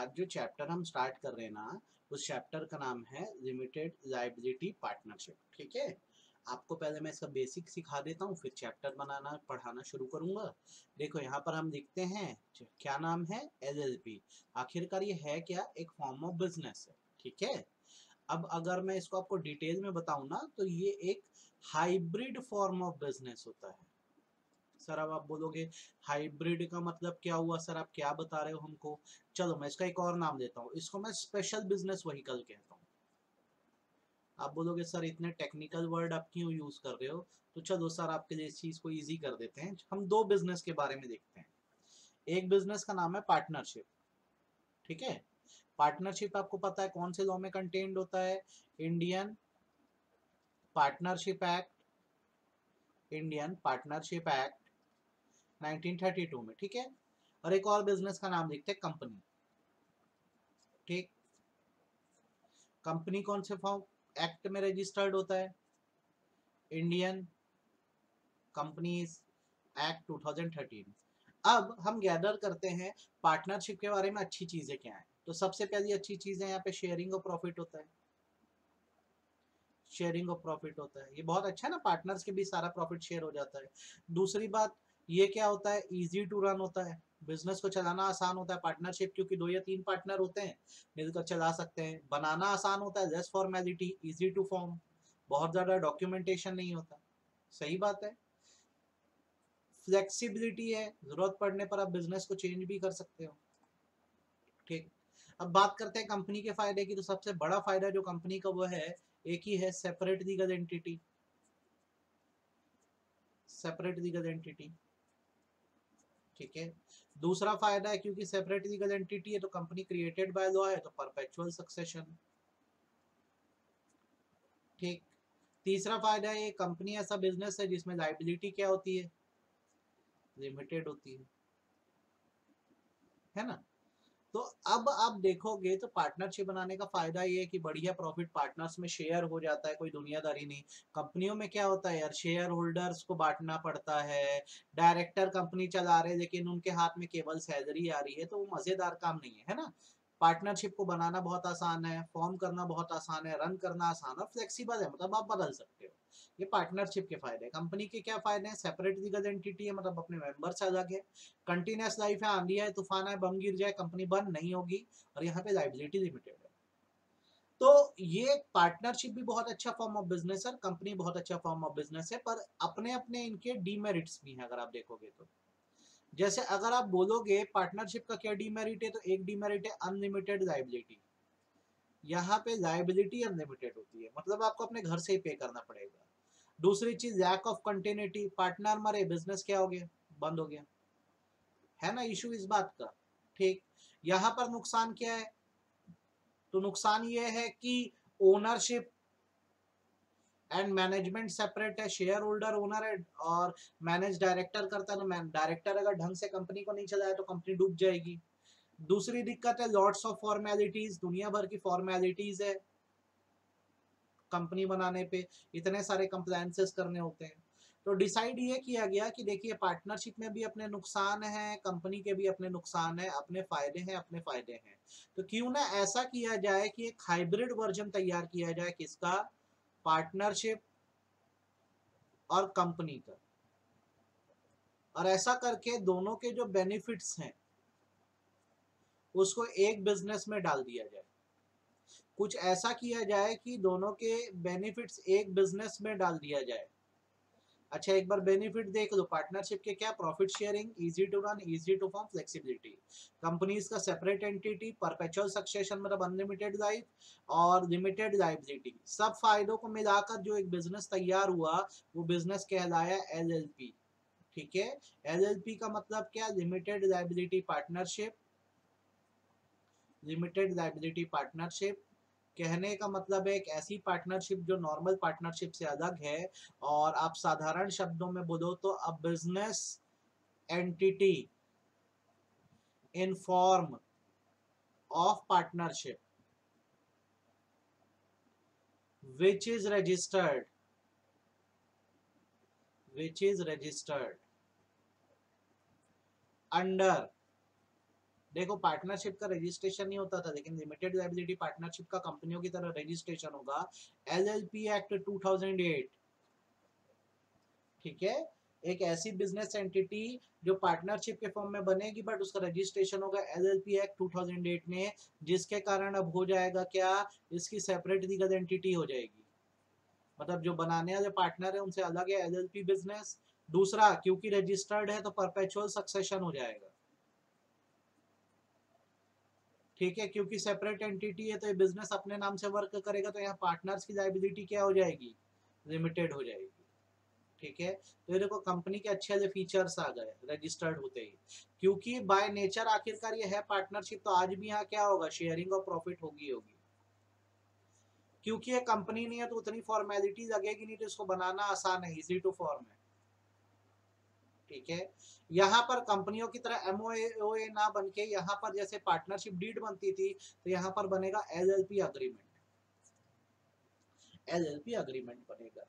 आज जो चैप्टर हम स्टार्ट कर रहे हैं ना, उस चैप्टर का नाम है लिमिटेड लायबिलिटी पार्टनरशिप। ठीक है, आपको पहले मैं इसका बेसिक सिखा देता हूँ, फिर चैप्टर बनाना पढ़ाना शुरू करूंगा। देखो यहाँ पर हम लिखते हैं क्या नाम है, एलएलपी। आखिरकार ये है क्या, एक फॉर्म ऑफ बिजनेस है। ठीक है, अब अगर मैं इसको आपको डिटेल में बताऊं ना, तो ये एक हाइब्रिड फॉर्म ऑफ बिजनेस होता है। सर अब आप बोलोगे हाइब्रिड का मतलब क्या हुआ, सर आप क्या बता रहे हो हमको। चलो मैं इसका एक और नाम देता हूँ, इसको मैं स्पेशल बिजनेस व्हीकल कहता हूँ। आप बोलोगे सर इतने टेक्निकल वर्ड आप क्यों यूज कर रहे हो, तो चलो सर आपके लिए इस चीज को इजी कर देते हैं। हम दो बिजनेस के बारे में देखते हैं। एक बिजनेस का नाम है पार्टनरशिप। ठीक है, पार्टनरशिप आपको पता है कौन से लॉ में कंटेन्ड होता है, Indian partnership act, Indian partnership act 1932 में। ठीक है, और एक और बिजनेस का नाम लिखते हैं कंपनी। ठीक, कंपनी कौन से फॉर्म एक्ट में रजिस्टर्ड होता है, इंडियन कंपनीज एक्ट 2013। अब हम गैदर करते हैं पार्टनरशिप के बारे में अच्छी चीजें क्या है। तो सबसे पहली अच्छी चीज है यहाँ पे शेयरिंग ऑफ प्रॉफिट होता है। शेयरिंग ऑफ प्रॉफिट होता है, ये बहुत अच्छा है ना, पार्टनर्स के बीच सारा प्रॉफिट शेयर हो जाता है। दूसरी बात ये क्या होता है, इजी टू रन होता है, बिजनेस को चलाना आसान होता है। पार्टनरशिप क्योंकि 2 या 3 पार्टनर होते हैं, मिलकर चला सकते हैं। बनाना आसान होता है, less formality, easy to form, बहुत ज्यादा डॉक्यूमेंटेशन नहीं होता। सही बात है। फ्लेक्सिबिलिटी है, जरूरत पड़ने पर आप बिजनेस को चेंज भी कर सकते हो। ठीक, अब बात करते हैं कंपनी के फायदे की। तो सबसे बड़ा फायदा जो कंपनी का वो है, एक ही है, separate legal entity. Separate legal entity, ठीक है। दूसरा फायदा है क्योंकि सेपरेट लीगल एंटिटी है तो कंपनी क्रिएटेड बाय लॉ है, तो परपेचुअल सक्सेशन। ठीक, तीसरा फायदा है, ये कंपनी ऐसा बिजनेस है जिसमें लायबिलिटी क्या होती है, लिमिटेड होती है ना। तो अब आप देखोगे तो पार्टनरशिप बनाने का फायदा ये है कि बढ़िया प्रॉफिट पार्टनर्स में शेयर हो जाता है, कोई दुनियादारी नहीं। कंपनियों में क्या होता है यार, शेयर होल्डर्स को बांटना पड़ता है। डायरेक्टर कंपनी चला रहे लेकिन उनके हाथ में केवल सैलरी आ रही है, तो वो मजेदार काम नहीं है ना। पार्टनरशिप को बनाना बहुत आसान है, फॉर्म करना बहुत आसान है, रन करना आसान है, फ्लेक्सिबल है, मतलब आप बदल सकते हो। ये पार्टनरशिप के फायदे। कंपनी के क्या फायदे हैं, सेपरेट लीगल एंटिटी है, मतलब अपने मेंबर से अलग है। कंटिन्यूस लाइफ है, आंधी है, तूफान है, बम गिर जाए, कंपनी बंद नहीं होगी। और यहाँ पे लाइबिलिटी लिमिटेड है। तो ये पार्टनरशिप भी बहुत अच्छा फॉर्म ऑफ बिजनेस है, कंपनी बहुत अच्छा फॉर्म ऑफ बिजनेस है, पर अपने अपने इनके डीमेरिट्स भी हैं अगर आप देखोगे तो। जैसे अगर आप बोलोगे पार्टनरशिप का क्या डीमेरिट है, तो एक डीमेरिट है अनलिमिटेड लाइबिलिटी। यहाँ पे लाइबिलिटी अनलिमिटेड होती है, मतलब आपको अपने घर से ही पे करना पड़ेगा। दूसरी चीज लैक ऑफ कंटिन्यूटी, पार्टनर मरे, बिजनेस क्या हो गया, बंद हो गया, है ना इशू इस बात का। ठीक, यहाँ पर नुकसान क्या है, तो नुकसान ये है कि ओनरशिप एंड मैनेजमेंट सेपरेट है, शेयर होल्डर ओनर है और मैनेज डायरेक्टर करता है। तो डायरेक्टर अगर ढंग से कंपनी को नहीं चलाए तो कंपनी डूब जाएगी। दूसरी दिक्कत है लॉट्स ऑफ फॉर्मेलिटीज, दुनिया भर की फॉर्मेलिटीज है कंपनी बनाने पे, इतने सारे कंप्लायंसेस करने होते हैं। तो डिसाइड ये किया गया कि देखिए पार्टनरशिप में भी अपने नुकसान हैं, कंपनी के भी अपने नुकसान हैं, अपने फायदे हैं, अपने फायदे हैं। तो क्यों ना ऐसा किया जाए कि एक हाइब्रिड वर्जन तैयार किया जाए, किसका, पार्टनरशिप और कंपनी का। और ऐसा करके दोनों के जो बेनिफिट्स हैं उसको एक बिजनेस में डाल दिया जाए। कुछ ऐसा किया जाए कि दोनों के बेनिफिट्स एक बिजनेस में डाल दिया जाए। अच्छा एक बार बेनिफिट देख लो पार्टनरशिप के, क्या, profit sharing, easy to run, easy to form, flexibility. Companies का सेपरेट एंटिटी, परपेचुअल सक्सेशन मतलब अनलिमिटेड लाइफ और लिमिटेड लाइबिलिटी। सब फायदों को मिलाकर जो एक बिजनेस तैयार हुआ वो बिजनेस कहलाया एलएलपी। ठीक है, एलएलपी का मतलब क्या, limited liability partnership. Limited liability partnership कहने का मतलब है एक ऐसी पार्टनरशिप जो नॉर्मल पार्टनरशिप से अलग है। और आप साधारण शब्दों में बोलो तो a business entity in form of partnership which is registered which is registered under देखो पार्टनरशिप का रजिस्ट्रेशन नहीं होता था, लेकिन लिमिटेड लायबिलिटी पार्टनरशिप का कंपनियों की तरह रजिस्ट्रेशन होगा एलएलपी एक्ट 2008। ठीक है, एक ऐसी बिजनेस एंटिटी जो पार्टनरशिप के फॉर्म में बनेगी बट उसका रजिस्ट्रेशन होगा एलएलपी एक्ट 2008 में, जिसके कारण अब हो जाएगा क्या, इसकी सेपरेट लीगल एंटिटी हो जाएगी। मतलब जो बनाने वाले पार्टनर है उनसे अलग है एलएलपी बिजनेस। दूसरा, क्योंकि रजिस्टर्ड है तो परपेचुअल सक्सेशन हो जाएगा। ठीक है, क्योंकि सेपरेट एंटिटी है तो ये बिजनेस अपने नाम से वर्क करेगा, तो यहाँ पार्टनर्स की लायबिलिटी क्या हो जाएगी, लिमिटेड हो जाएगी। ठीक है, तो ये देखो कंपनी के अच्छे अच्छे फीचर्स आ गए रजिस्टर्ड होते ही, क्योंकि बाय नेचर आखिरकार ये है पार्टनरशिप, तो आज भी यहाँ क्या होगा, शेयरिंग ऑफ प्रॉफिट होगी होगी। क्योंकि ये कंपनी नहीं है तो उतनी फॉर्मेलिटी लगेगी नहीं, तो इसको बनाना आसान है, इजी टू फॉर्म है। ठीक है, यहाँ पर कंपनियों की तरह एमओए ना बन के यहाँ पर जैसे पार्टनरशिप डीड बनती थी, तो यहाँ पर बनेगा एलएलपी अग्रीमेंट, एलएलपी अग्रीमेंट बनेगा।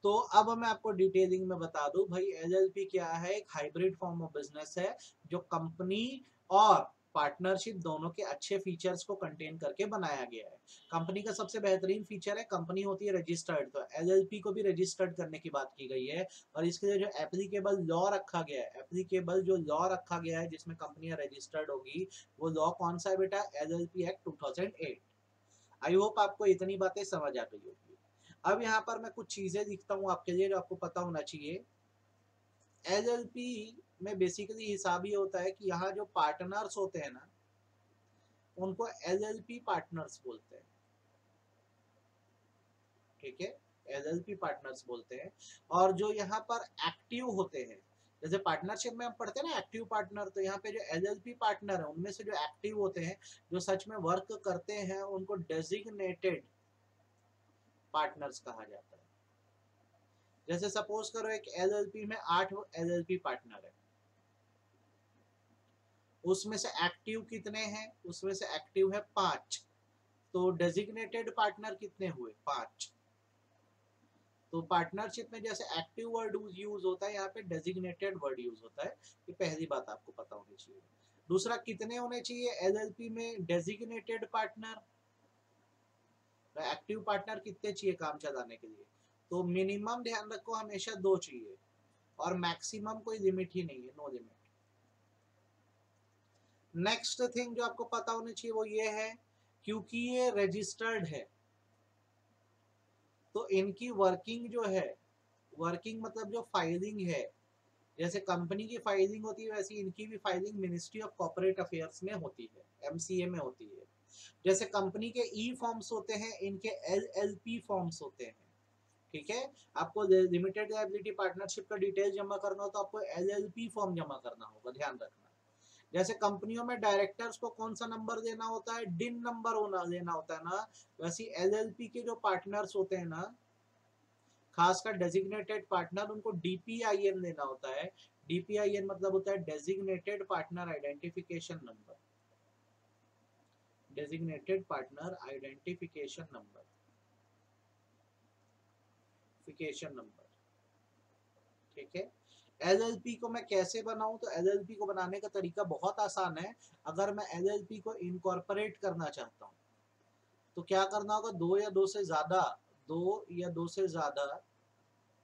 तो अब मैं आपको डिटेलिंग में बता दूं भाई, एलएलपी क्या है, एक हाइब्रिड फॉर्म ऑफ बिजनेस है जो कंपनी और पार्टनरशिप दोनों के अच्छे फीचर्स को कंटेन करके बनाया गया है। कंपनी का सबसे बेहतरीन फीचर है, कंपनी होती है रजिस्टर्ड, तो एलएलपी को भी रजिस्टर्ड करने की बात की गई है। और इसके लिए जो एप्लीकेबल लॉ रखा गया है, एप्लीकेबल जो लॉ रखा गया है जिसमें कंपनियां रजिस्टर्ड होगी, वो लॉ कौन सा है बेटा, एलएलपी एक्ट 2008। आई होप आपको इतनी बातें समझ आ गई होगी। अब यहाँ पर मैं कुछ चीजें लिखता हूँ आपके लिए जो आपको पता होना चाहिए। एलएलपी में बेसिकली हिसाब ये होता है कि यहाँ जो पार्टनर्स होते हैं ना, उनको एलएलपी पार्टनर्स बोलते हैं। ठीक है, एलएलपी पार्टनर्स बोलते हैं। और जो यहाँ पर एक्टिव होते हैं, जैसे पार्टनरशिप में हम पढ़ते हैं ना एक्टिव पार्टनर, तो यहाँ पे जो एलएलपी पार्टनर है उनमें से जो एक्टिव होते हैं, जो सच में वर्क करते हैं, उनको डेजिग्नेटेड पार्टनर्स कहा जाता है। जैसे सपोज करो एक एलएलपी में 8 एलएलपी पार्टनर है, उसमें से एक्टिव कितने हैं, उसमें से एक्टिव है 5, तो डेजिग्नेटेड पार्टनर कितने हुए, 5। तो पार्टनरशिप में जैसे एक्टिव वर्ड यूज होता है, यहाँ पे डेजिग्नेटेड वर्ड यूज होता है। ये पहली बात आपको पता होनी चाहिए। दूसरा, कितने होने चाहिए एलएलपी में डेजिग्नेटेड पार्टनर, एक्टिव पार्टनर कितने चाहिए काम चलाने के लिए, तो मिनिमम ध्यान रखो हमेशा 2 चाहिए, और मैक्सिमम कोई लिमिट ही नहीं है, नो लिमिट। नेक्स्ट थिंग जो आपको पता होनी चाहिए वो ये है, क्योंकि ये रजिस्टर्ड है तो इनकी वर्किंग जो है, वर्किंग मतलब जो फाइलिंग है, जैसे कंपनी की फाइलिंग होती है वैसी इनकी भी filing ministry of corporate affairs में होती है, एमसीए में होती है। जैसे कंपनी के ई फॉर्म्स होते हैं, इनके एलएलपी फॉर्म्स होते हैं। ठीक है, आपको लिमिटेड लायबिलिटी पार्टनरशिप का डिटेल जमा करना हो तो आपको एलएलपी फॉर्म जमा करना होगा, ध्यान रखना। जैसे कंपनियों में डायरेक्टर्स को कौन सा नंबर देना होता है, डिन नंबर होना लेना होता है ना, वैसे एलएलपी के जो पार्टनर्स होते हैं ना, खासकर डेजिग्नेटेड पार्टनर, उनको डीपीआईएन लेना होता है। डीपीआईएन मतलब होता है designated partner identification number, designated partner identification number, फिकेशन नंबर। ठीक है, एलएलपी को मैं कैसे बनाऊं, तो एलएलपी को बनाने का तरीका बहुत आसान है। अगर मैं एलएलपी को इनकॉर्पोरेट करना चाहता हूं तो क्या करना होगा, दो या दो से ज्यादा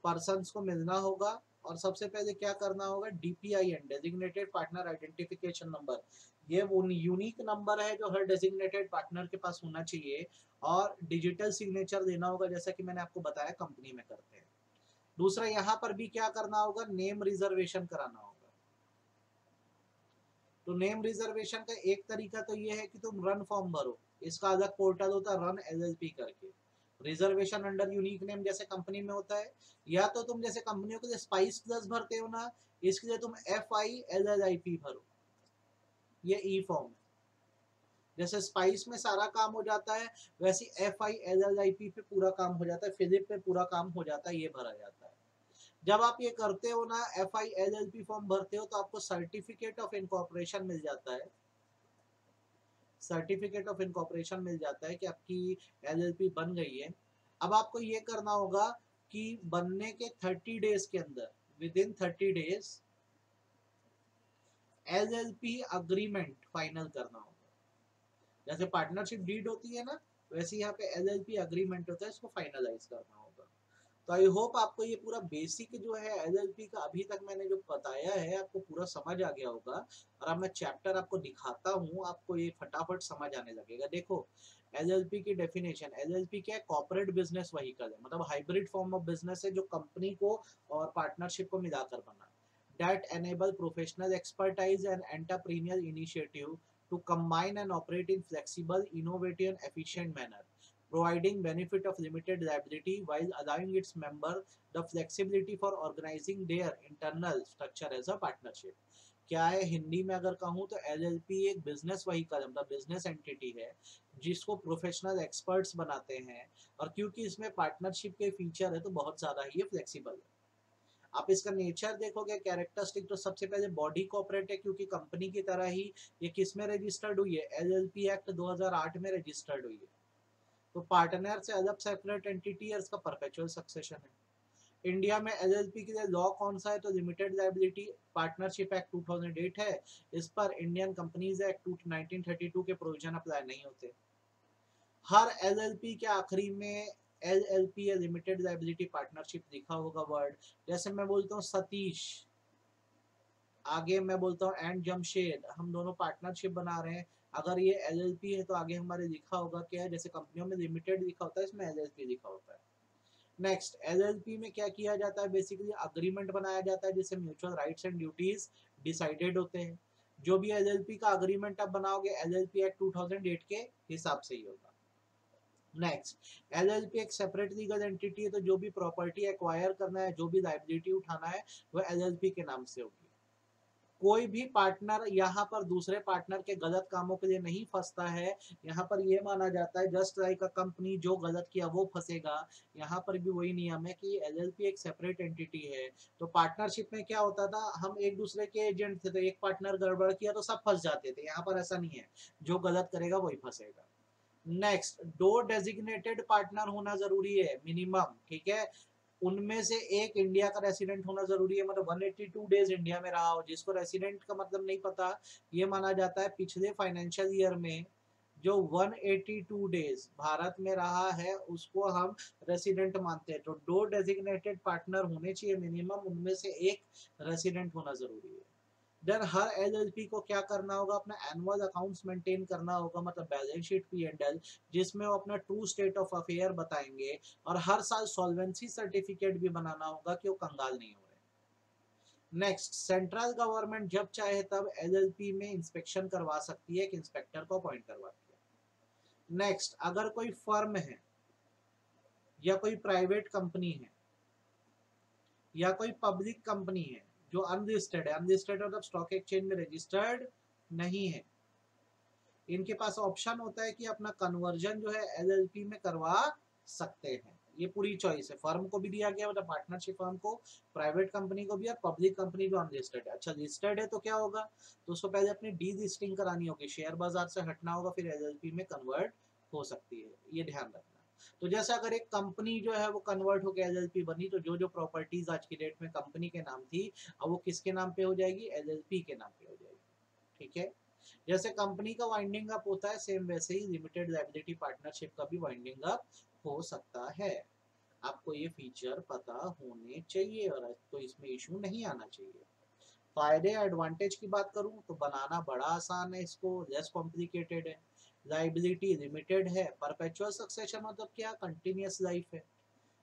पर्सन्स को मिलना होगा, और सबसे पहले क्या करना होगा, डीपीआईएन डेजिग्नेटेड पार्टनर आइडेंटिफिकेशन नंबर, ये वो यूनिक नंबर है जो हर डेजिग्नेटेड पार्टनर के पास होना चाहिए, और डिजिटल सिग्नेचर देना होगा, जैसा कि मैंने आपको बताया कंपनी में करते हैं। दूसरा, यहाँ पर भी क्या करना होगा, नेम रिजर्वेशन कराना होगा। तो नेम रिजर्वेशन का एक तरीका तो ये है कि तुम रन फॉर्म भरो, इसका अलग पोर्टल होता है रन एलएलपी करके, रिजर्वेशन अंडर यूनिक नेम जैसे कंपनी में होता है। या तो तुम जैसे कंपनियों के लिए स्पाइस प्लस भरते हो ना, इसके लिए तुम FILLIP भरो, ये ई फॉर्म है। जैसे स्पाइस में सारा काम हो जाता है, वैसे FILLIP पे पूरा काम हो जाता है, फिलिप पे पूरा काम हो जाता है, ये भरा जाता है। जब आप ये करते हो ना, FILLP फॉर्म भरते हो, तो आपको सर्टिफिकेट ऑफ इनकॉर्पोरेशन मिल जाता है, सर्टिफिकेट ऑफ इनकॉर्पोरेशन मिल जाता है कि आपकी एलएलपी बन गई है। अब आपको ये करना होगा कि बनने के 30 डेज के अंदर, with in 30 days LLP agreement final करना होगा। जैसे पार्टनरशिप डीड होती है ना, वैसे यहाँ पे एलएलपी अग्रीमेंट होता है, इसको फाइनलाइज करना होगा। तो आई होप आपको ये पूरा बेसिक जो है एलएलपी का अभी तक मैंने जो बताया है आपको पूरा समझ आ गया होगा। और अब मैं चैप्टर आपको दिखाता हूँ, आपको ये फटाफट समझ आने लगेगा। देखो एलएलपी की डेफिनेशन, एलएलपी क्या है? कॉर्पोरेट बिजनेस व्हीकल है, मतलब हाइब्रिड फॉर्म ऑफ बिजनेस है जो कंपनी को और पार्टनरशिप को मिलाकर बना, that enable professional expertise and entrepreneurial initiative to combine and operate in flexible, innovative, and efficient manner, providing benefit of limited liability while allowing its member the flexibility for organizing their internal structure as a partnership। क्या है हिंदी में अगर कहूँ तो LLP एक business vehicle मतलब business entity है जिसको प्रोफेशनल एक्सपर्ट्स बनाते हैं, और क्योंकि इसमें पार्टनरशिप के फीचर है तो बहुत ज्यादा ही फ्लेक्सिबल है। आप इसका नेचर देखोगे, कैरेक्टरिस्टिक, तो सबसे पहले बॉडी कॉर्पोरेट है क्योंकि कंपनी की तरह ही ये किस में रजिस्टर्ड हुई है? एलएलपी एक्ट 2008 में रजिस्टर्ड हुई है। तो पार्टनर से अलग सेपरेट एंटिटी है, इसका परपेचुअल सक्सेशन है। इंडिया में एलएलपी के लिए लॉ कौन सा है? तो लिमिटेड लायबिलिटी पार्टनरशिप एक्ट 2008 है। इस पर इंडियन कंपनीज एक्ट 1932 के प्रोविजन अप्लाई नहीं होते। हर एलएलपी के आखिरी में एलएलपी या लिमिटेड लायबिलिटी पार्टनरशिप लिखा होगा वर्ड। जैसे मैं बोलता हूँ सतीश, आगे मैं बोलता हूँ एंड जमशेद, हम दोनों पार्टनरशिप बना रहे हैं, अगर ये एलएलपी है तो आगे हमारे लिखा होगा क्या है? जैसे कंपनियों में लिमिटेड लिखा होता है, इसमें एलएलपी लिखा होता है। नेक्स्ट, एलएलपी में क्या किया जाता है? बेसिकली अग्रीमेंट बनाया जाता है जिससे mutual rights and duties decided होते हैं। जो भी एलएलपी का अग्रीमेंट आप बनाओगे एलएलपी एक्ट 2008 के हिसाब से ही होगा। नेक्स्ट, एलएलपी एक सेपरेट लीगल एंटिटी है, तो जो भी प्रॉपर्टी एक्वायर करना है, जो भी लायबिलिटी उठाना है, वो एलएलपी के नाम से होगी। कोई भी पार्टनर यहाँ पर दूसरे पार्टनर के गलत कामों के लिए नहीं फंसता है। यहाँ पर ये माना जाता है जस्ट लाइक अ कंपनी, जो गलत किया वो फंसेगा। यहाँ पर भी वही नियम है कि एलएलपी एक सेपरेट एंटिटी है। तो पार्टनरशिप में क्या होता था, हम एक दूसरे के एजेंट थे, तो एक पार्टनर गड़बड़ किया तो सब फंस जाते थे। यहाँ पर ऐसा नहीं है, जो गलत करेगा वही फंसेगा। नेक्स्ट, दो डेजिग्नेटेड पार्टनर होना जरूरी है मिनिमम, ठीक है। उनमें से एक इंडिया का रेसिडेंट होना जरूरी है, मतलब 182 डेज इंडिया में रहा हो। जिसको रेसिडेंट का मतलब नहीं पता, ये माना जाता है पिछले फाइनेंशियल ईयर में जो 182 डेज भारत में रहा है उसको हम रेसिडेंट मानते हैं। तो दो डेजिग्नेटेड पार्टनर होने चाहिए मिनिमम, उनमें से एक रेसिडेंट होना जरूरी है। देन हर एलएलपी को क्या करना होगा? अपना एनुअल अकाउंट्स मेंटेन करना होगा, मतलब बैलेंस शीट P&L, जिसमें वो अपना ट्रू स्टेट ऑफ अफेयर बताएंगे। और हर साल सॉल्वेंसी सर्टिफिकेट भी बनाना होगा कि वो कंगाल नहीं हो रहे। नेक्स्ट, सेंट्रल गवर्नमेंट जब चाहे तब एलएलपी में इंस्पेक्शन करवा सकती है, एक इंस्पेक्टर को अपॉइंट करवाती है। नेक्स्ट, अगर कोई फर्म है या कोई प्राइवेट कंपनी है या कोई पब्लिक कंपनी है जो अनलिस्टेड है, अनलिस्टेड मतलब स्टॉक एक्सचेंज में रजिस्टर्ड नहीं है, इनके पास ऑप्शन होता है कि अपना कन्वर्जन जो है एलएलपी में करवा सकते हैं। ये पूरी चॉइस है, फर्म को भी दिया गया, मतलब पार्टनरशिप फर्म को, प्राइवेट कंपनी को भी, और पब्लिक कंपनी जो अनलिस्टेड है। अच्छा, लिस्टेड है तो क्या होगा? तो उसको पहले अपनी डी लिस्टिंग करानी होगी, शेयर बाजार से हटना होगा, फिर एलएलपी में कन्वर्ट हो सकती है, ये ध्यान रखना। तो जैसे अगर एक कंपनी जो है वो कन्वर्ट होकर एलएलपी बनी, तो जो जो प्रॉपर्टीज आज की डेट में कंपनी के नाम थी, अब वो किसके नाम पे हो जाएगी? एलएलपी के नाम पे हो जाएगी, ठीक है। जैसे कंपनी का वाइंडिंग अप होता है, सेम वैसे ही लिमिटेड लायबिलिटी पार्टनरशिप का भी वाइंडिंग अप हो सकता है। आपको ये फीचर पता होने चाहिए और तो इसमें इशू नहीं आना चाहिए। फायदे एडवांटेज की बात करूं तो बनाना बड़ा आसान है, इसको लेस कॉम्प्लिकेटेड है। लाइबिलिटी लिमिटेड है, परपेचुअल सक्सेशन मतलब क्या? कंटिन्यूअस लाइफ है।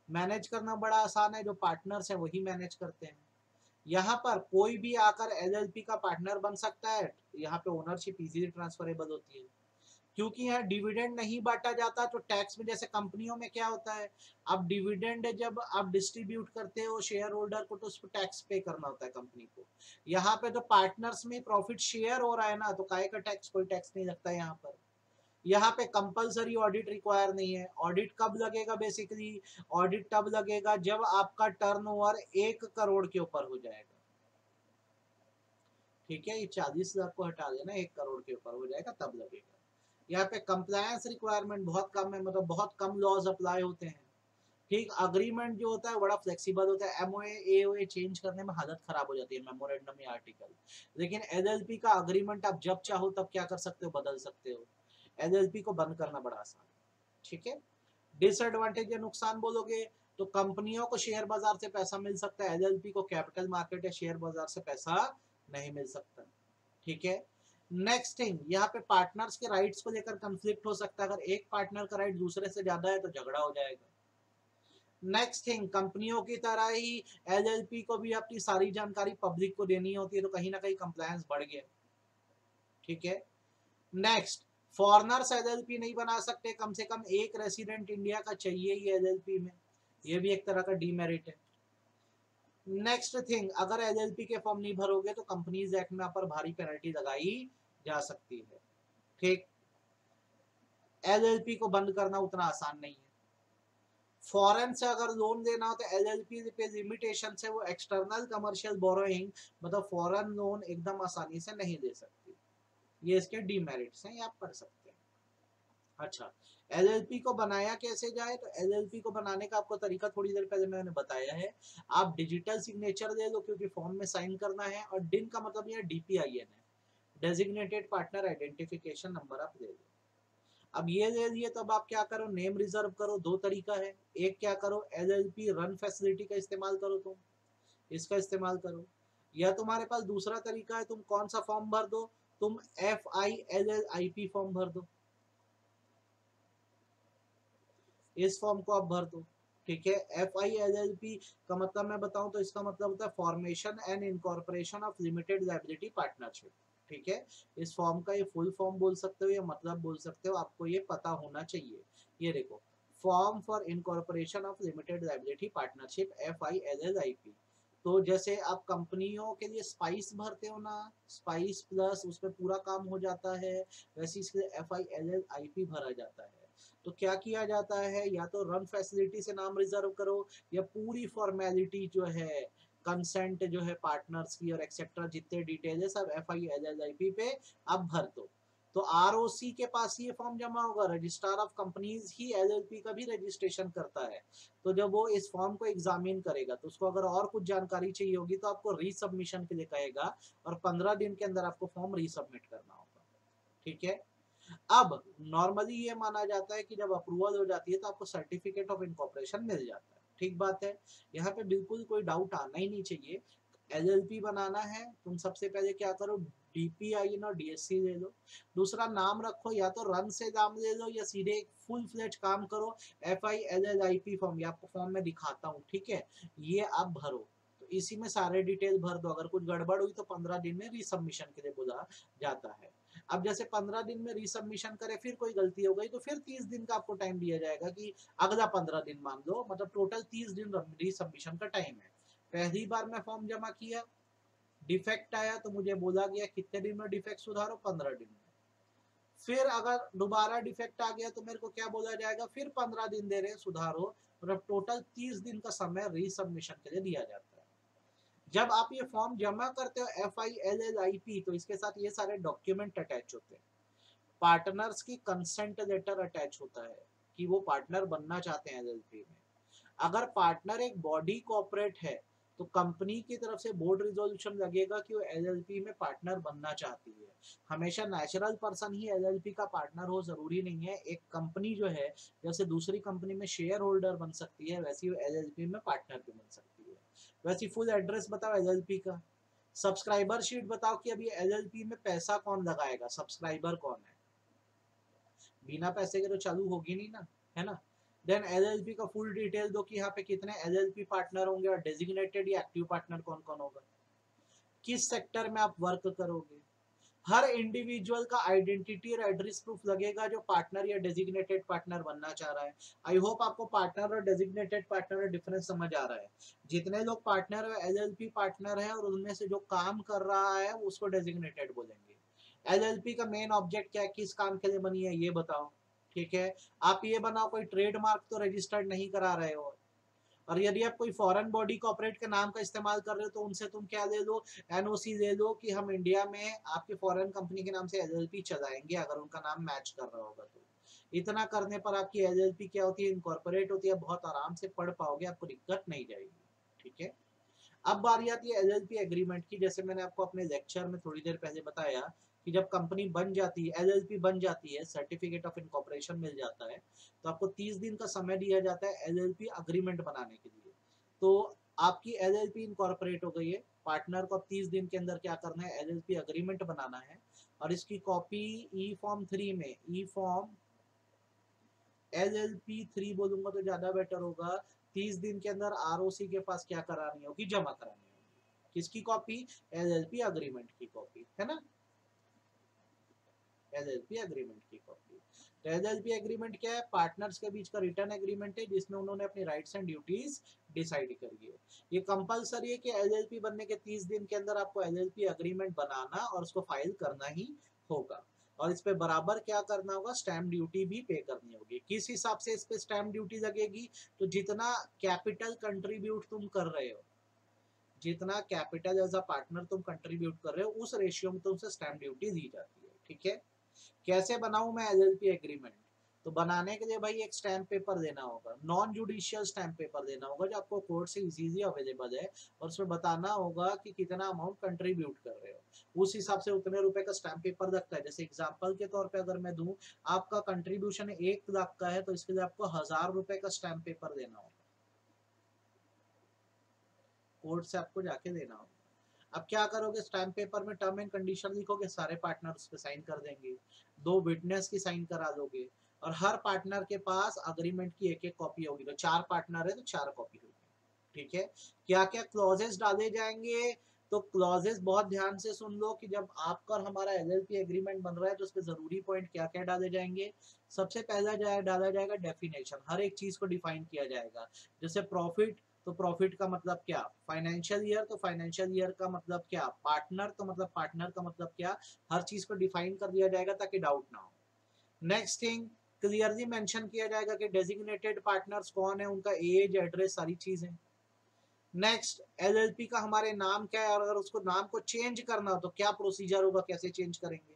मैनेज करना बड़ा आसान है, जो पार्टनर्स है वही मैनेज करते हैं। यहाँ पर कोई भी आकर एलएलपी का पार्टनर बन सकता है, यहाँ पे ओनरशिप इजीली ट्रांसफरेबल होती है। क्योंकि यहाँ डिविडेंड नहीं बांटा जाता, तो टैक्स में जैसे कंपनियों में क्या होता है, अब डिविडेंड जब आप डिस्ट्रीब्यूट करते हो शेयर होल्डर को, तो उस पर टैक्स पे करना होता है कंपनी को। यहाँ पे तो पार्टनर्स में प्रॉफिट शेयर हो रहा है ना, तो काहे का टैक्स, कोई टैक्स नहीं लगता यहाँ पर। यहाँ पे कंपलसरी ऑडिट रिक्वायर नहीं है। ऑडिट कब लगेगा? बेसिकली ऑडिट तब लगेगा जब आपका टर्नओवर 1 करोड़ के ऊपर हो जाएगा, ठीक है। ये 40 लाख को हटा देना, 1 करोड़ के ऊपर हो जाएगा तब लगेगा। यहाँ पे कंप्लायंस रिक्वायरमेंट बहुत कम है, मतलब बहुत कम लॉज अप्लाई होते हैं। ठीक, अग्रीमेंट जो होता है बड़ा फ्लेक्सिबल होता है, एमओए एओए चेंज करने में हालत खराब हो जाती है, मेमोरेंडम या आर्टिकल। लेकिन एलएलपी का अग्रीमेंट आप जब चाहो तब क्या कर सकते हो, बदल सकते हो। एलएलपी को बंद करना बड़ा आसान है, ठीक है। डिसएडवांटेज या नुकसान बोलोगे तो कंपनियों को शेयर बाजार से पैसा मिल सकता है, एलएलपी को कैपिटल मार्केट या शेयर बाजार से पैसा नहीं मिल सकता, ठीक है। नेक्स्ट थिंग, यहाँ पे पार्टनर्स के राइट्स को लेकर कंफ्लिक्ट हो सकता है, अगर एक पार्टनर का राइट दूसरे से ज्यादा है तो झगड़ा हो जाएगा। नेक्स्ट थिंग, कंपनियों की तरह ही एलएलपी को भी अपनी सारी जानकारी पब्लिक को देनी होती है, तो कहीं ना कहीं कंप्लायंस बढ़ गया, ठीक है। नेक्स्ट, फॉरेनर्स एलएलपी नहीं बना सकते, कम से कम एक रेसिडेंट इंडिया का चाहिए ही एलएलपी में, ये भी एक तरह का डीमेरिट है। नेक्स्ट थिंग, अगर एलएलपी के फॉर्म नहीं भरोगे तो कंपनीज एक्ट में आप पर भारी पेनल्टी लगाई जा सकती है, ठीक। एलएलपी को बंद करना उतना आसान नहीं है। फॉरेन से अगर लोन देना हो तो एलएलपी पे लिमिटेशन है, वो एक्सटर्नल कमर्शियल बोरोइंग, मतलब फॉरेन लोन एकदम आसानी से नहीं दे सकती, ये इसके डीमेरिट्स हैं, ये आप पढ़ सकते हैं। अच्छा, एलएलपी को बनाया कैसे जाए, तो एलएलपी को बनाने का आपको तरीका थोड़ी देर पहले मैंने बताया है। आप डिजिटल सिग्नेचर दे दो क्योंकि फॉर्म में साइन करना है, और डिन का मतलब ये डीपीआईएन है, डेजिग्नेटेड पार्टनर आइडेंटिफिकेशन नंबर आप दे दो। अब ये ले लिए तो अब आप क्या करो, नेम रिजर्व करो, दो तरीका है। एक क्या करो, एलएलपी रन फैसिलिटी का इस्तेमाल करो, तुम इसका इस्तेमाल करो। या तुम्हारे पास दूसरा तरीका है, तुम कौन सा फॉर्म भर दो, तुम FILLIP फॉर्म भर दो, इस फॉर्म को आप भर दो, ठीक है। FILLP का मतलब मैं बताऊं तो इसका मतलब होता है formation and incorporation of limited liability partnership, ठीक है। इस फॉर्म का ये फुल फॉर्म बोल सकते हो या मतलब बोल सकते हो, आपको ये पता होना चाहिए। ये देखो, form for incorporation of limited liability partnership, FILLIP। तो जैसे आप कंपनियों के लिए स्पाइस भरते हो ना, स्पाइस प्लस उसमें पूरा काम हो जाता है, वैसे इसके लिए FILLIP भरा जाता है। तो क्या किया जाता है, या तो रन फैसिलिटी से नाम रिजर्व करो, या पूरी फॉर्मेलिटी जो है, कंसेंट जो है पार्टनर्स की और एक्सेट्रा जितने डिटेल है सब FILLIP पे आप भर दो। तो ROC के पास ये फॉर्म जमा होगा, registrar of companies he LLP का भी रजिस्ट्रेशन करता है। तो जब वो इस फॉर्म को एग्जामिन करेगा तो उसको अगर और कुछ जानकारी चाहिए होगी तो आपको रीसबमिशन के लिए कहेगा, और 15 दिन के अंदर आपको फॉर्म रीसबमिट करना होगा, ठीक है। अब नॉर्मली ये माना जाता है कि जब अप्रूवल हो जाती है तो आपको सर्टिफिकेट ऑफ इनकॉर्पोरेशन मिल जाता है, ठीक बात है। यहाँ पे बिल्कुल कोई डाउट आना ही नहीं चाहिए। एलएलपी बनाना है, तुम सबसे पहले क्या करो, डीपीआईएन और डीएससी ले लो। दूसरा, नाम रखो, या तो रन से नाम ले लो या सीधे एक फुल फ्लेज काम करो, FILLIP फॉर्म, ये आपको फॉर्म में दिखाता हूँ, ठीक है। ये आप भरो, तो इसी में सारे डिटेल भर दो, अगर कुछ गड़बड़ हुई तो 15 दिन में रीसबमिशन के लिए बोला जाता है। अब जैसे 15 दिन में रीसबमिशन करे, फिर कोई गलती हो गई तो फिर 30 दिन का आपको टाइम दिया जाएगा, कि अगला 15 दिन मान लो, मतलब टोटल 30 दिन रीसबमिशन का टाइम है। पहली बार मैं फॉर्म जमा किया, डिफेक्ट आया तो मुझे बोला गया कितने दिन में डिफेक्ट सुधारो, 15 दिन में। फिर अगर दोबारा डिफेक्ट आ गया तो मेरे को क्या बोला जाएगा, फिर 15 दिन दे रहे सुधारो, मतलब टोटल 30 दिन का समय रीसबमिशन के लिए दिया जाता है। जब आप ये फॉर्म जमा करते हो FILLIP, तो इसके साथ ये सारे डॉक्यूमेंट अटैच होते हैं। पार्टनर्स की कंसेंट लेटर अटैच होता है कि वो पार्टनर बनना चाहते हैं एलएलपी में। अगर पार्टनर एक बॉडी कॉर्पोरेट है तो कंपनी की तरफ से बोर्ड रिजोल्यूशन लगेगा कि वो एलएलपी में पार्टनर बनना चाहती है। हमेशा नेचुरल पर्सन ही एलएलपी का पार्टनर हो जरूरी नहीं है, एक कंपनी जो है जैसे दूसरी कंपनी में शेयर होल्डर बन सकती है, वैसी वो एलएलपी में पार्टनर भी बन सकती है। वैसी फुल एड्रेस बताओ एलएलपी का, सब्सक्राइबर शीट बताओ कि अभी एलएलपी में पैसा कौन लगाएगा, सब्सक्राइबर कौन है, बिना पैसे के तो चालू होगी नहीं ना, है ना। देन एलएलपी का फुल डिटेल दो कि यहाँ पे कितने एलएलपी पार्टनर होंगे, और डेजिग्नेटेड या एक्टिव पार्टनर कौन कौन होगा, किस सेक्टर में आप वर्क करोगे। हर इंडिविजुअल का आइडेंटिटी और एड्रेस प्रूफ लगेगा जो पार्टनर या डेजिग्नेटेड पार्टनर बनना चाह रहा है। आई होप आपको पार्टनर और डेजिग्नेटेड पार्टनर का डिफरेंस समझ आ रहा है। जितने लोग पार्टनर और एलएलपी पार्टनर है और उनमें से जो काम कर रहा है उसको डेजिग्नेटेड बोलेंगे। एलएलपी का मेन ऑब्जेक्ट क्या है, किस काम के लिए बनी है ये बताओ, ठीक है। आप ये बनाओ कोई ट्रेडमार्क तो रजिस्टर्ड नहीं करा रहे हो, और यदि आप कोई फॉरेन बॉडी कॉर्पोरेट के नाम का इस्तेमाल कर रहे हो तो उनसे तुम क्या ले लो, एनओसी ले लो कि हम इंडिया में आपके फॉरेन कंपनी के नाम से एलएलपी चलाएंगे, अगर उनका नाम मैच कर रहा होगा तो। इतना करने पर आपकी एलएलपी क्या होती है, इनकॉर्पोरेट होती है, बहुत आराम से पढ़ पाओगे, आपको दिक्कत नहीं जाएगी। ठीक है, अब बारी आती है एलएलपी एग्रीमेंट की। जैसे मैंने आपको अपने लेक्चर में थोड़ी देर पहले बताया कि जब कंपनी बन जाती है, एलएलपी बन जाती है, सर्टिफिकेट ऑफ इनकॉर्पोरेशन मिल जाता है, तो आपको 30 दिन का समय दिया जाता है एलएलपी एग्रीमेंट बनाने के लिए। तो आपकी एलएलपी इनकॉर्पोरेट हो गई है, पार्टनर को अब 30 दिन के अंदर क्या करना है, एलएलपी एग्रीमेंट बनाना है, और इसकी कॉपी ई फॉर्म 3 में, ई फॉर्म एलएलपी 3 बोलूंगा तो ज्यादा बेटर होगा, 30 दिन के अंदर आरओसी के पास क्या करानी होगी, जमा करानी होगी। किसकी कॉपी, एलएलपी एग्रीमेंट की कॉपी, है ना, एलएलपी एग्रीमेंट की कॉपी। तो एलएलपी एग्रीमेंट क्या है, पार्टनर्स के बीच का रिटर्न एग्रीमेंट है, जिसमें उन्होंने अपनी राइट्स एंड ड्यूटीज डिसाइड करी है। ये कंपलसरी है कि एलएलपी बनने के 30 दिन के अंदर आपको एलएलपी एग्रीमेंट बनाना और उसको फाइल करना ही होगा, और इस पे बराबर क्या करना होगा, स्टैम्प ड्यूटी भी पे करनी होगी। किस हिसाब से इस पे स्टैम्प ड्यूटी लगेगी, तो जितना कैपिटल कंट्रीब्यूट तुम कर रहे हो, जितना कैपिटल एज अ पार्टनर तुम कंट्रीब्यूट कर रहे हो, उस रेशियो में तुमसे स्टैम्प ड्यूटी दी जाती है। ठीक है, कैसे बनाऊं मैं एलएलपी एग्रीमेंट, तो बनाने के लिए भाई एक स्टैम्प पेपर देना होगा, नॉन जुडिशियल स्टैम्प पेपर देना होगा, जो आपको कोर्ट से इजीली अवेलेबल है, और उसमें बताना होगा कि कितना अमाउंट कंट्रीब्यूट कर रहे हो, उस हिसाब से उतने रुपए का स्टैम्प पेपर लगता है। जैसे एग्जांपल के तौर पे अगर मैं दूं, आपका कंट्रीब्यूशन 1 लाख का है, तो इसके लिए आपको 1000 रुपए का स्टैम्प पेपर देना होगा, कोर्ट से आपको जाके देना होगा। अब क्या करोगे, स्टैम्प पेपर में टर्म एंड कंडीशन लिखोगे, सारे पार्टनर उस पर साइन कर देंगे, 2 विटनेस की साइन करा दोगे, और हर पार्टनर के पास अग्रीमेंट की एक एक कॉपी होगी, तो 4 पार्टनर है तो 4 कॉपी होगी। ठीक है, क्या क्या क्लॉजेस डाले जाएंगे, तो क्लॉजेस बहुत ध्यान से सुन लो कि जब आपका और हमारा एलएलपी एग्रीमेंट बन रहा है तो उसके जरूरी पॉइंट क्या क्या डाले जाएंगे। सबसे पहला डाला जाएगा डेफिनेशन, हर एक चीज को डिफाइन किया जाएगा। जैसे प्रॉफिट, तो प्रॉफिट का मतलब क्या, फाइनेंशियल ईयर, तो फाइनेंशियल ईयर का मतलब क्या, पार्टनर, तो मतलब पार्टनर का मतलब क्या, हर चीज को डिफाइन कर दिया जाएगा ताकि डाउट ना हो। नेक्स्ट थिंग, क्लियरली मेंशन किया जाएगा कि डेजिग्नेटेड पार्टनर्स कौन है, उनका एज, एड्रेस, सारी चीजें। नेक्स्ट, एलएलपी का हमारे नाम क्या है, और अगर उसको नाम को चेंज करना हो तो क्या प्रोसीजर होगा, कैसे चेंज करेंगे।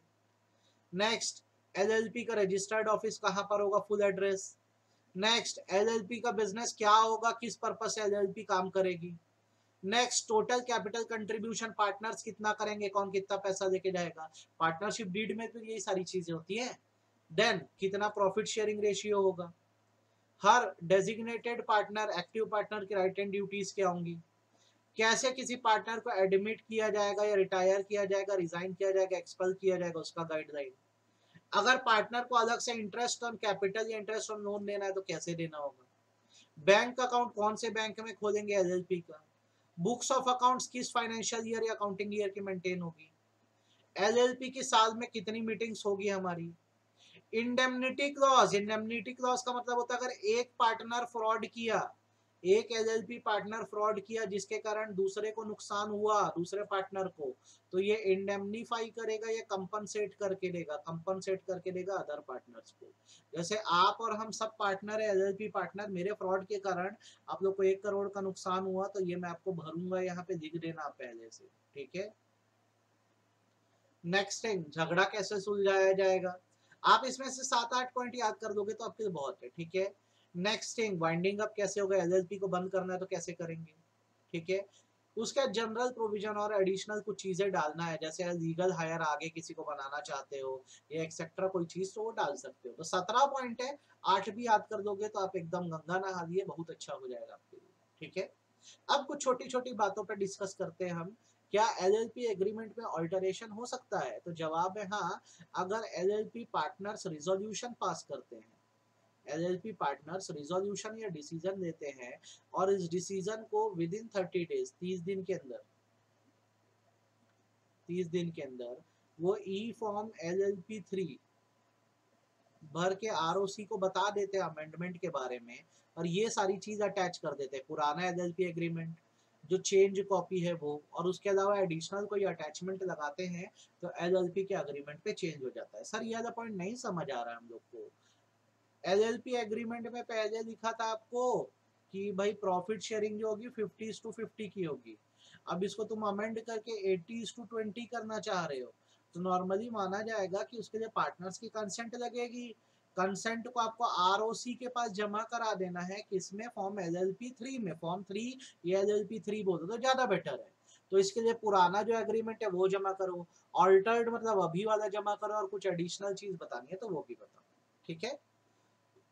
नेक्स्ट, एलएलपी का रजिस्टर्ड ऑफिस कहां पर होगा, फुल एड्रेस। नेक्स्ट, एलएलपी का बिजनेस क्या होगा, किस पर्पस से एलएलपी काम करेगी। Next, total capital contribution partners कितना करेंगे, कौन कितना पैसा लेके जाएगा, पार्टनरशिप डीड में तो यही सारी चीजें होती हैं। देन कितना प्रॉफिट शेयरिंग रेशियो होगा, हर डेजिग्नेटेड पार्टनर, एक्टिव पार्टनर की राइट एंड ड्यूटीज क्या होंगी, कैसे किसी पार्टनर को एडमिट किया जाएगा या रिटायर किया जाएगा, रिजाइन किया जाएगा, एक्सपेल किया जाएगा, उसका गाइडलाइन। अगर पार्टनर को अलग से इंटरेस्ट ऑन कैपिटल या इंटरेस्ट ऑन लोन देना है तो कैसे देना होगा। बैंक अकाउंट कौन से बैंक में खोलेंगे एलएलपी का, बुक्स ऑफ अकाउंट्स किस फाइनेंशियल ईयर या अकाउंटिंग ईयर की मेंटेन होगी, एलएलपी की साल में कितनी मीटिंग्स होगी हमारी। इंडेमनिटी क्लॉज, इंडेमनिटी क्लॉज का मतलब होता है अगर एक पार्टनर फ्रॉड किया, एक एलएलपी पार्टनर फ्रॉड किया जिसके कारण दूसरे को नुकसान हुआ, दूसरे पार्टनर को, तो ये इंडेमनीफाई करेगा, ये कंपनसेट करके देगा, कंपनसेट करके देगा अदर पार्टनर्स को। जैसे आप और हम सब पार्टनर है, एलएलपी पार्टनर, मेरे फ्रॉड के कारण आप लोग को 1 करोड़ का नुकसान हुआ, तो ये मैं आपको भरूंगा, यहाँ पे लिख देना पहले से। ठीक है, नेक्स्ट टाइम झगड़ा कैसे सुलझाया जाएगा, आप इसमें से 7-8 पॉइंट याद कर दोगे तो आपके लिए बहुत है। ठीक है, नेक्स्ट थिंग, वाइंडिंग अप कैसे होगा, एलएलपी को बंद करना है तो कैसे करेंगे। ठीक है, उसका जनरल प्रोविजन और एडिशनल कुछ चीजें डालना है, जैसे लीगल हायर आगे किसी को बनाना चाहते हो या एक्सेट्रा कोई चीज, तो वो डाल सकते हो। तो 17 पॉइंट है, 8 भी याद कर दोगे तो आप एकदम गंगा नहा लिए, बहुत अच्छा हो जाएगा आपके लिए। ठीक है, अब कुछ छोटी छोटी बातों पर डिस्कस करते हैं हम, क्या एलएलपी एग्रीमेंट में ऑल्टरेशन हो सकता है, तो जवाब है हाँ, अगर एलएलपी पार्टनर्स रिजोल्यूशन पास करते हैं, एलएलपी पार्टनर्स रिजोल्यूशन या डिसीजन लेते हैं, और इस डिसीजन को विद इन 30 डेज, 30 दिन के अंदर, 30 दिन के अंदर वो ई फॉर्म एलएलपी 3 भर के आरओसी को बता देते हैं अमेंडमेंट के बारे में, और ये सारी चीज अटैच कर देते हैं, पुराना एलएलपी एग्रीमेंट जो चेंज कॉपी है वो, और उसके अलावा एडिशनल कोई अटैचमेंट लगाते हैं, तो एलएलपी के एग्रीमेंट पे चेंज हो जाता है। सर ये वाला पॉइंट नहीं समझ आ रहा है हम लोग को, एलएलपी एग्रीमेंट में पहले लिखा था आपको कि भाई प्रॉफिट शेयरिंग जो होगी 50:50 की होगी, अब इसको तुम अमेंड करके 80:20 करना चाह रहे हो, तो नॉर्मली माना जाएगा कि उसके लिए पार्टनर्स की कंसेंट लगेगी, कंसेंट को आपको आरओसी के पास जमा करा देना है, किसमें, फॉर्म एलएलपी 3 में, फॉर्म 3 या एलएलपी 3 बोल दो तो ज्यादा बेटर है। तो इसके लिए पुराना जो एग्रीमेंट है वो जमा करो, ऑल्टर्ड मतलब अभी वाला जमा करो, और कुछ एडिशनल चीज बतानी है तो वो भी बताओ, ठीक है।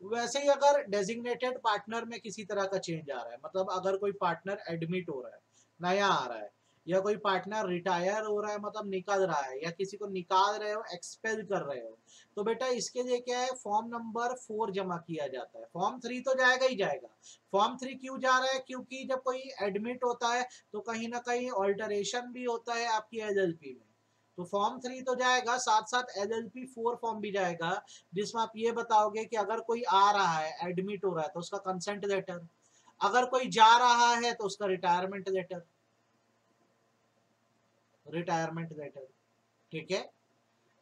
वैसे ही अगर डेजिग्नेटेड पार्टनर में किसी तरह का चेंज आ रहा है, मतलब अगर कोई पार्टनर एडमिट हो रहा है, नया आ रहा है, या कोई पार्टनर रिटायर हो रहा है मतलब निकल रहा है, या किसी को निकाल रहे हो, एक्सपेल कर रहे हो, तो बेटा इसके लिए क्या है, फॉर्म नंबर 4 जमा किया जाता है। फॉर्म 3 तो जाएगा ही जाएगा। फॉर्म 3 क्यों जा रहा है, क्योंकि जब कोई एडमिट होता है तो कहीं ना कहीं ऑल्टरेशन भी होता है आपकी एलएलपी में, तो फॉर्म 3 तो जाएगा, साथ साथ एलएलपी 4 फॉर्म भी जाएगा, जिसमें आप ये बताओगे कि अगर कोई आ रहा है, एडमिट हो रहा है, तो उसका कंसेंट लेटर, अगर कोई जा रहा है तो उसका रिटायरमेंट लेटर, रिटायरमेंट लेटर, ठीक है।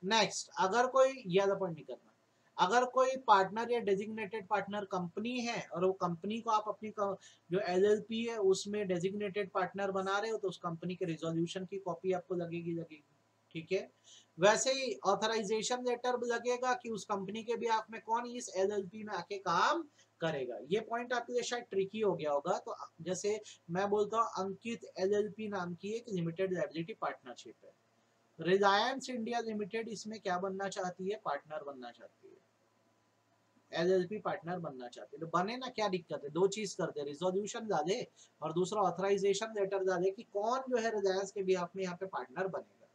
नेक्स्ट, अगर कोई ज्यादा पॉइंट नहीं करना, अगर कोई पार्टनर या डेजिग्नेटेड पार्टनर कंपनी है और वो कंपनी को आप अपनी जो एलएलपी है उसमें डेजिग्नेटेड पार्टनर बना रहे हो, तो उस कंपनी के रिजोल्यूशन की कॉपी आपको लगेगी लगेगी, ठीक है। वैसे ही ऑथराइजेशन लेटर लगेगा कि उस कंपनी के भी आप में कौन इस एलएलपी में आके काम करेगा। ये पॉइंट आपके लिए शायद ट्रिकी हो गया होगा। तो जैसे मैं बोलता हूँ, अंकित एलएलपी नाम की एक लिमिटेड लायबिलिटी पार्टनरशिप है, रिलायंस इंडिया लिमिटेड इसमें क्या बनना चाहती है, पार्टनर बनना चाहती है, एलएलपी पार्टनर बनना चाहती है, तो बने ना, क्या दिक्कत है, दो चीज कर दे, रिजोल्यूशन डाले और दूसरा ऑथराइजेशन लेटर डाले कि कौन जो है रिलायंस के भी आप में यहाँ पे पार्टनर बनेगा,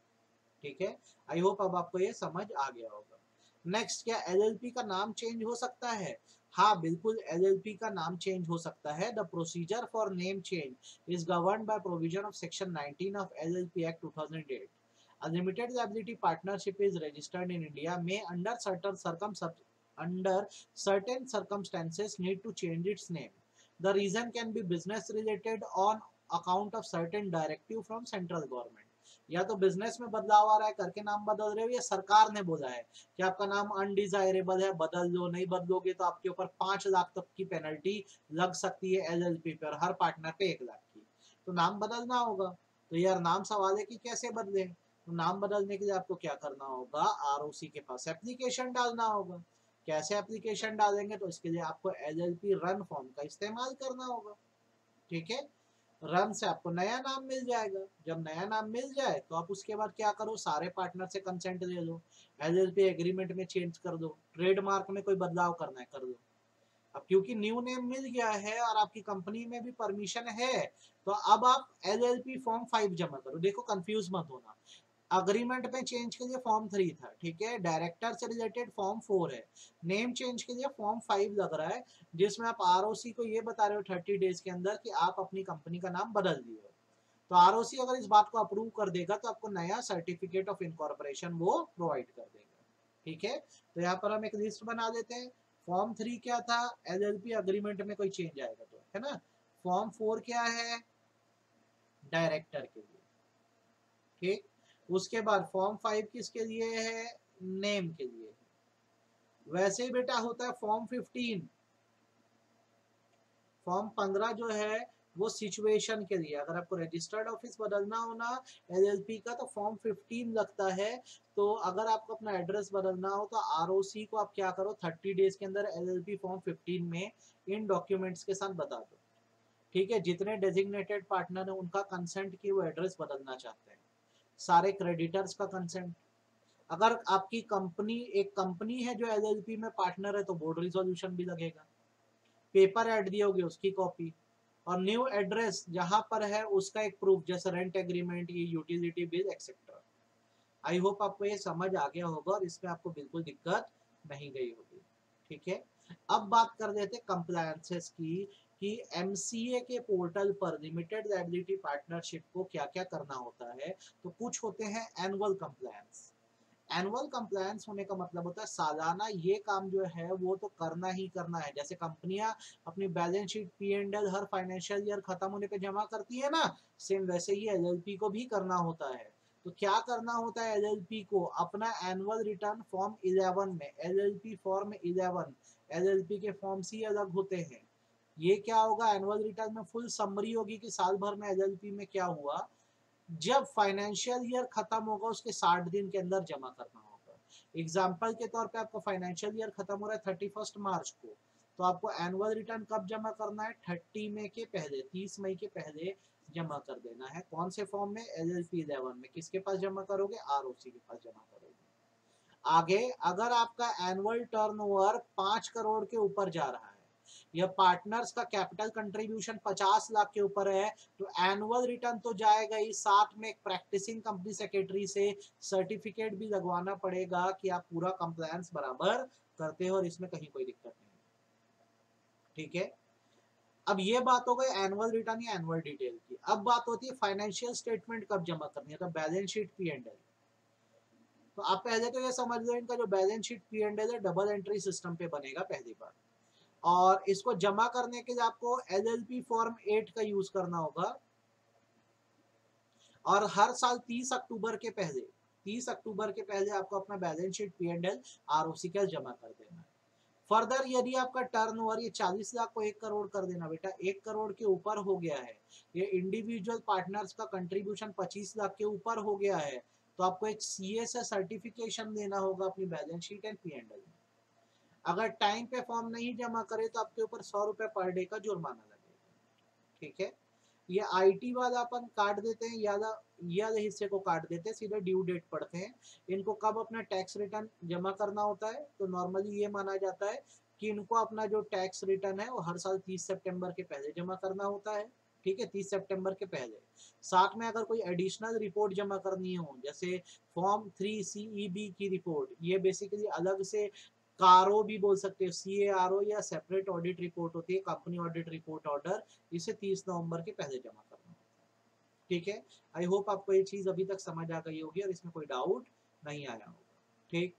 ठीक है। आई होप अब आपको ये समझ आ गया होगा। नेक्स्ट, क्या एलएलपी का नाम चेंज हो सकता है? हाँ बिल्कुल, एलएलपी का नाम चेंज हो सकता है। The procedure for name change is governed by provision of section 19 of LLP act 2008। A limited liability partnership is registered in India may under certain circumstances need to change its name. The reason can be business related on account of certain directive from central government. या तो business में बदलाव आ रहा है करके नाम बदल रहे हो, या सरकार ने बोला है कि आपका नाम अनडिजायरेबल है, बदल लो, नहीं बदलोगे तो आपके ऊपर 5 लाख तक की पेनल्टी लग सकती है एलएलपी पर, हर पार्टनर पे 1 लाख की। तो नाम बदलना होगा। तो यार नाम सवाल है कि कैसे बदले, तो नाम बदलने के लिए आपको क्या करना होगा, आरओसी के पास एप्लीकेशन डालना होगा। कैसे एप्लीकेशन डालेंगे, तो इसके लिए आपको एलएलपी रन फॉर्म का इस्तेमाल करना होगा, ठीक है। रन से आपको नया नाम मिल जाएगा। जब नया नाम मिल जाए तो आप उसके बाद क्या करो, सारे पार्टनर से कंसेंट ले लो, एलएलपी एग्रीमेंट में चेंज कर दो, ट्रेडमार्क में कोई बदलाव करना है कर दो। अब क्योंकि न्यू नेम मिल गया है और आपकी कंपनी में भी परमिशन है, तो अब आप एलएलपी फॉर्म 5 जमा करो। देखो कंफ्यूज मत होना, अग्रीमेंट में चेंज के लिए फॉर्म 3 था, ठीक है, डायरेक्टर से रिलेटेड फॉर्म 4 है, नेम चेंज के लिए फॉर्म 5 लग रहा है, जिसमें आप आरओसी को ये बता रहे हो 30 डेज के अंदर कि आप अपनी कंपनी का नाम बदल दिए हो। तो आरओसी अगर इस बात को अप्रूव कर देगा तो आपको नया सर्टिफिकेट ऑफ इनकॉर्पोरेशन वो प्रोवाइड कर देगा, ठीक है। तो यहाँ पर हम एक लिस्ट बना देते हैं। फॉर्म 3 क्या था, एलएलपी अग्रीमेंट में कोई चेंज आएगा तो, है ना। फॉर्म 4 क्या है, डायरेक्टर के लिए, ठीक। उसके बाद फॉर्म 5 किसके लिए है, नेम के लिए। वैसे ही बेटा होता है फॉर्म 15, फॉर्म 15 जो है वो सिचुएशन के लिए, अगर आपको रजिस्टर्ड ऑफिस बदलना हो ना एलएलपी का, तो फॉर्म 15 लगता है। तो अगर आपको अपना एड्रेस बदलना हो तो आरओसी को आप क्या करो, 30 डेज के अंदर एलएलपी फॉर्म 15 में इन डॉक्यूमेंट्स के साथ बता दो, ठीक है। जितने डेजिग्नेटेड पार्टनर है उनका कंसेंट कि वो एड्रेस बदलना चाहते हैं, सारे क्रेडिटर्स का कंसेंट। अगर आपकी कंपनी एक कंपनी है जो एलएलपी में पार्टनर है तो बोर्ड रिजोल्यूशन भी लगेगा, पेपर ऐड दिए होगे उसकी कॉपी, और न्यू एड्रेस जहां पर है उसका एक प्रूफ, जैसे रेंट एग्रीमेंट, ये utility bill etcetera. I hope आपको ये समझ आ गया होगा और इसमें आपको बिल्कुल दिक्कत नहीं गई होगी, ठीक है। अब बात कर लेते हैं कंप्लायंसेस की, कि एमसीए के पोर्टल पर लिमिटेड लायबिलिटी पार्टनरशिप को क्या क्या करना होता है। तो कुछ होते हैं एनुअल कंप्लायंस। एनुअल कंप्लायंस होने का मतलब होता है सालाना ये काम जो है वो तो करना ही करना है। जैसे कंपनियां अपनी बैलेंस शीट P&L हर फाइनेंशियल ईयर खत्म होने पे जमा करती है ना, सेम वैसे ही एलएलपी को भी करना होता है। तो क्या करना होता है एलएलपी को, अपना एनुअल रिटर्न फॉर्म 11 में, एलएलपी फॉर्म 11, एलएलपी के फॉर्म सी अलग होते हैं। ये क्या होगा, एनुअल रिटर्न में फुल समरी होगी कि साल भर में एलएलपी में क्या हुआ। जब फाइनेंशियल ईयर खत्म होगा उसके 60 दिन के अंदर जमा करना होगा। एग्जाम्पल के तौर पे आपका फाइनेंशियल ईयर खत्म हो रहा है 31 मार्च को, तो आपको एनुअल रिटर्न कब जमा करना है? 30 मई के पहले, 30 मई के पहले जमा कर देना है। कौन से फॉर्म में? LLP 11 में। किसके पास जमा करोगे? ROC के पास जमा करोगे। आगे, अगर आपका एनुअल टर्नओवर 5 करोड़ के ऊपर जा रहा है या पार्टनर्स का कैपिटल कंट्रीब्यूशन 50 लाख के ऊपर है, तो एनुअल रिटर्न तो जाएगा ही, साथ में एक प्रैक्टिसिंग कंपनी सेक्रेटरी से सर्टिफिकेट भी लगवाना पड़ेगा कि आप पूरा कंप्लायंस बराबर करते हो और इसमें कहीं कोई दिक्कत नहीं। ठीक है, अब ये बात हो गई एनुअल रिटर्न या एनुअल डिटेल की। अब बात होती है फाइनेंशियल स्टेटमेंट कब जमा करनी है, तो बैलेंस शीट P&L। तो आप पहले तो ये समझ लो, इनका जो बैलेंस शीट P&L है डबल एंट्री सिस्टम पे बनेगा पहली बार, और इसको जमा करने के लिए आपको LLP फॉर्म 8 का यूज करना होगा, और हर साल 30 अक्टूबर के पहले, 30 अक्टूबर के पहले आपको अपना बैलेंस शीट P&L ROC का जमा कर देना है। फर्दर यदि आपका टर्नओवर ये 40 लाख को 1 करोड़ कर देना बेटा, 1 करोड़ के ऊपर हो गया है, ये इंडिविजुअल पार्टनर्स का कंट्रीब्यूशन 25 लाख के ऊपर हो गया है, तो आपको एक CA से सर्टिफिकेशन देना होगा अपनी बैलेंस शीट एंड P&L में। अगर टाइम पे फॉर्म नहीं जमा करे तो आपके ऊपर 100 रुपए पर डे का जुर्माना लगेगा। ठीक है, ये IT वाला अपन काट देते हैं, याद हिस्से को काट देते हैं, सीधे ड्यू डेट पढ़ते हैं। इनको कब अपना टैक्स रिटर्न जमा करना होता है, तो नॉर्मली ये माना जाता है कि इनको अपना जो टैक्स रिटर्न है वो हर साल 30 सितंबर के पहले जमा करना होता है। ठीक है, 30 सितंबर के पहले। साथ में अगर कोई एडिशनल रिपोर्ट जमा करनी हो, जैसे फॉर्म 3CEB की रिपोर्ट, ये बेसिकली अलग से कारो भी बोल सकते हो, CARO या सेपरेट ऑडिट रिपोर्ट होती है, कंपनी ऑडिट रिपोर्ट ऑर्डर, इसे 30 नवंबर के पहले जमा करना होता है। ठीक है, आई होप आपको ये चीज अभी तक समझ आ गई होगी और इसमें कोई डाउट नहीं आया होगा। ठीक,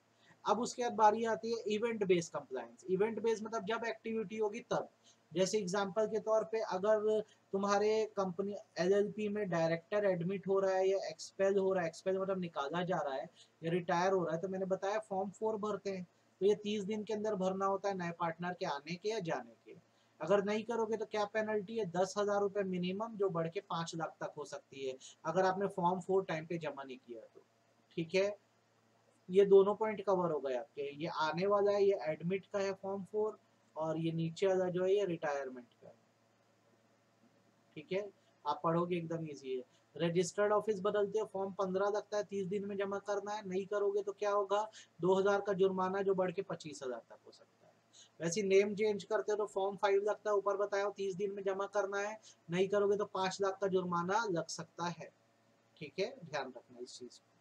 अब उसके बाद बारी आती है event based compliance. Event based मतलब जब एक्टिविटी होगी तब, जैसे एग्जांपल के तौर पे अगर तुम्हारे कंपनी LLP में डायरेक्टर एडमिट हो रहा है या एक्सपेल हो रहा है, एक्सपेल मतलब निकाला जा रहा है या रिटायर हो रहा है, तो मैंने बताया फॉर्म 4 भरते हैं, तो ये 30 दिन के अंदर भरना होता है नए पार्टनर के आने के या जाने के। अगर नहीं करोगे तो क्या पेनल्टी है? 10,000 रुपए मिनिमम, जो बढ़ के 5 लाख तक हो सकती है अगर आपने फॉर्म 4 टाइम पे जमा नहीं किया तो। ठीक है, ये दोनों पॉइंट कवर हो गए आपके। ये आने वाला है, ये एडमिट का है फॉर्म 4, और ये नीचे वाला जो है ये रिटायरमेंट का है। ठीक है, आप पढ़ोगे एकदम इजी है। रजिस्टर्ड ऑफिस बदलते हो, फॉर्म 15 लगता है, 30 दिन में जमा करना है, नहीं करोगे तो क्या होगा? 2,000 का जुर्माना, जो बढ़ के 25,000 तक हो सकता है। वैसे नेम चेंज करते हो तो फॉर्म 5 लगता है, ऊपर बताया 30 दिन में जमा करना है, नहीं करोगे तो 5 लाख का जुर्माना लग सकता है। ठीक है, ध्यान रखना इस चीज को।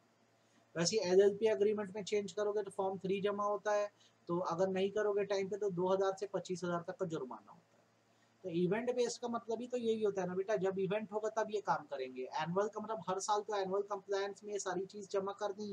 वैसे LLP एग्रीमेंट में चेंज करोगे तो फॉर्म 3 जमा होता है, तो अगर नहीं करोगे टाइम पे तो 2,000 से 25,000 तक का जुर्माना होता है। तो इवेंट बेस्ड का मतलब ही तो यही होता है ना बेटा, जब इवेंट होगा तब ये काम करेंगे। एनुअल का मतलब हर साल तो एनुअल कंप्लायंस में ये सारी चीज जमा करनी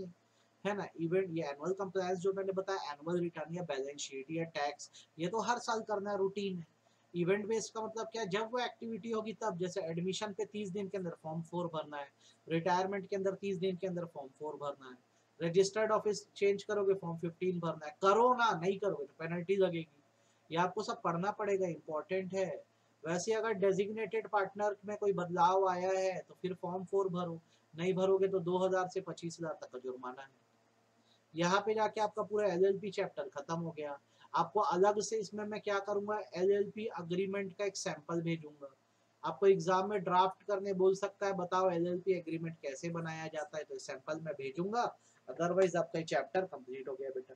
है ना। इवेंट, ये एनुअल कंप्लायंस जो मैंने बताया, एनुअल रिटर्न या बैलेंस शीट या टैक्स, ये तो हर साल करना है, रूटीन है। इवेंट बेस्ड का मतलब क्या है? जब वो एक्टिविटी होगी तब, जैसे एडमिशन पे 30 दिन के अंदर फॉर्म 4 भरना है, रिटायरमेंट के अंदर 30 दिन के अंदर फॉर्म 4 भरना है, रजिस्टर्ड ऑफिस चेंज करोगे फॉर्म 15 भरना है। करो ना, नहीं करोगे तो पेनल्टी लगेगी। ये आपको सब पढ़ना पड़ेगा, इंपॉर्टेंट है। वैसे अगर डेजिग्नेटेड पार्टनर में कोई बदलाव आया है तो फिर फॉर्म 4 भरो, नहीं भरोगे तो 2,000 से 25,000 तक का जुर्माना है। यहाँ पे जाके आपका पूरा LLP चैप्टर खत्म हो गया। आपको अलग से इसमें मैं क्या करूंगा, LLP अग्रीमेंट का एक सैंपल भेजूंगा। आपको एग्जाम में ड्राफ्ट करने बोल सकता है, बताओ LLP एग्रीमेंट कैसे बनाया जाता है, तो सैंपल मैं भेजूंगा। अदरवाइज आपका चैप्टर कंप्लीट हो गया बेटा।